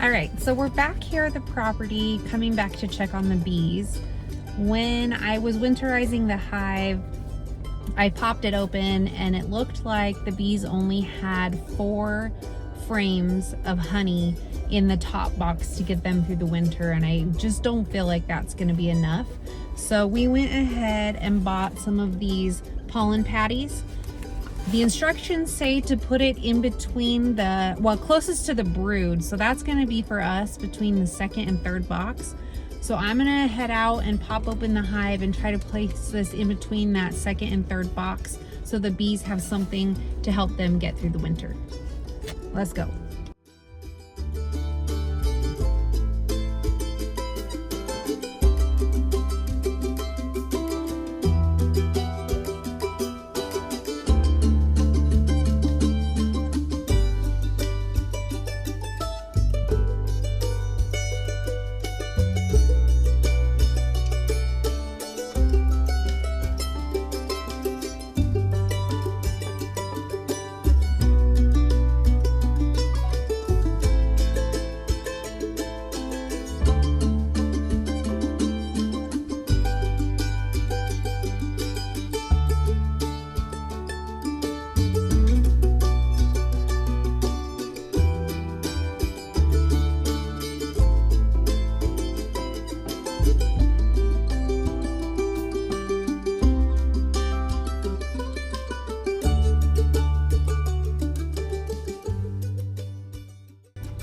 All right, so we're back here at the property, coming back to check on the bees. When I was winterizing the hive, I popped it open and it looked like the bees only had 4 frames of honey in the top box to get them through the winter, and I just don't feel like that's going to be enough. So we went ahead and bought some of these pollen patties. The instructions say to put it in between closest to the brood. So that's going to be for us between the second and third box. So I'm going to head out and pop open the hive and try to place this in between that second and third box so the bees have something to help them get through the winter. Let's go.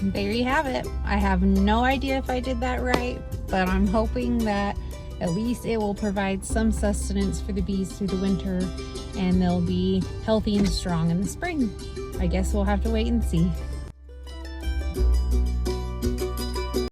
There you have it. I have no idea if I did that right, but I'm hoping that at least it will provide some sustenance for the bees through the winter and they'll be healthy and strong in the spring. I guess we'll have to wait and see.